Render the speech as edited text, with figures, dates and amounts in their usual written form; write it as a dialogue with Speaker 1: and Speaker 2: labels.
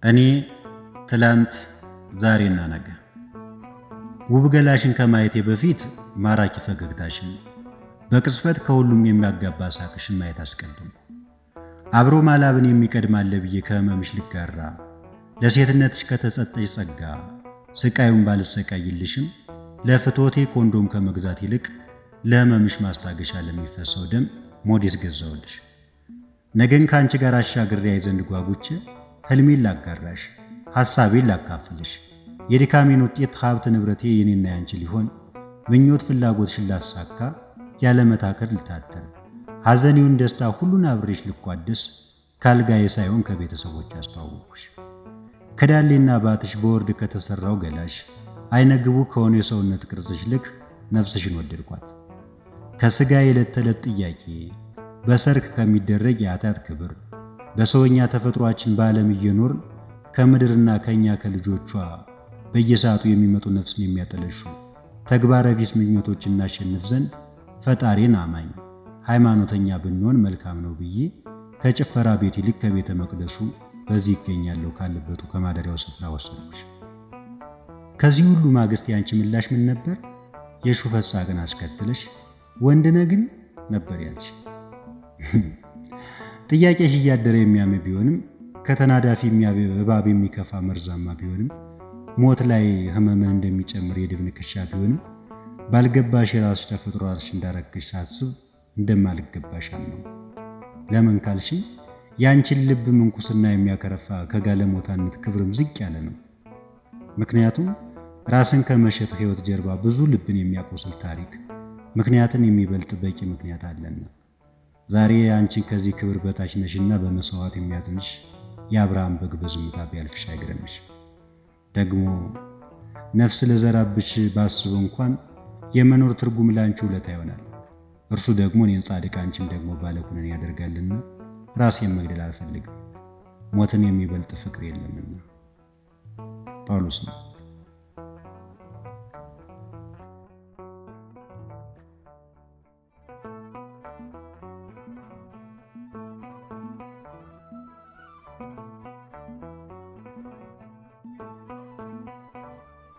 Speaker 1: እኔ ትላንት ዛሬና ነገ ውብ ገላሽን ከማየቴ በፊት ማራኪ ፈገግታሽን በቅጽበት ከሁሉም የሚያጋባ ሳቅሽን ማየት አስቀድሞ አብሮ ማላብን የሚቀድም አለ ብዬ ከህመምሽ ልጋራ ለሴትነትሽ ከተሰጠሽ ጸጋ ስቃዩን ባልሰቃይልሽም ለፍቶቴ ኮንዶም ከመግዛት ይልቅ ለህመምሽ ማስታገሻ ለሚፈሰው ደም ሞዴስ ገዛውልሽ። ነገን ካንቺ ጋር አሻግሬ ዘንድ ጓጉቼ ህልሜን ላጋራሽ ሐሳቤን ላካፍልሽ የድካሜን ውጤት ሀብት ንብረቴ የኔና ያንቺ ሊሆን ምኞት ፍላጎትሽን ላሳካ ያለ መታከር ልታተር ሐዘኔውን ደስታ ሁሉን አብሬሽ ልቋደስ ካልጋዬ ሳይሆን ከቤተሰቦች አስተዋወቅኩሽ። ከዳሌና ባትሽ በወርድ ከተሰራው ገላሽ አይነግቡ ከሆነ የሰውነት ቅርጽሽ ልክ ነፍስሽን ወደድኳት። ከሥጋ የዕለት ተዕለት ጥያቄ በሰርክ ከሚደረግ የአታት ክብር በሰውኛ ተፈጥሯችን በዓለም እየኖርን ከምድርና ከኛ ከልጆቿ በየሰዓቱ የሚመጡ ነፍስን የሚያጠለሹ ተግባረ ቢስ ምኞቶችን እናሸንፍ ዘንድ ፈጣሪን አማኝ ሃይማኖተኛ ብንሆን መልካም ነው ብዬ ከጭፈራ ቤት ይልቅ ከቤተ መቅደሱ በዚህ ይገኛለሁ ካለበቱ ከማደሪያው ስፍራ ወሰድኩሽ። ከዚህ ሁሉ ማግስት ያንቺ ምላሽ ምን ነበር? የሹፈት ሳቅን አስከትለሽ ወንድነ ግን ነበር ያልሽ። ጥያቄሽ እያደረ የሚያም ቢሆንም ከተናዳፊ እባብ የሚከፋ መርዛማ ቢሆንም ሞት ላይ ህመምን እንደሚጨምር የድብ ንክሻ ቢሆንም ባልገባሽ የራስሽ ተፈጥሮ ራስሽ እንዳረክሽ ሳስብ እንደማልገባሽ ነው። ለምን ካልሽኝ ያንቺን ልብ ምንኩስና የሚያከረፋ ከጋለሞታነት ክብርም ዝቅ ያለ ነው። ምክንያቱም ራስን ከመሸጥ ህይወት ጀርባ ብዙ ልብን የሚያቆስል ታሪክ ምክንያትን የሚበልጥ በቂ ምክንያት አለና ዛሬ አንቺን ከዚህ ክብር በታች ነሽና በመስዋዕት የሚያድንሽ የአብርሃም በግ በዝምታ ቢያልፍሽ አይግረምሽ። ደግሞ ነፍስ ለዘራብሽ ባስብ እንኳን የመኖር ትርጉም ላንቺ ውለታ ይሆናል። እርሱ ደግሞ እኔን ጻድቅ አንቺን ደግሞ ባለኩነን ያደርጋልና ራሴን መግደል አልፈልግም። ሞትን የሚበልጥ ፍቅር የለምና። ጳውሎስ ነው።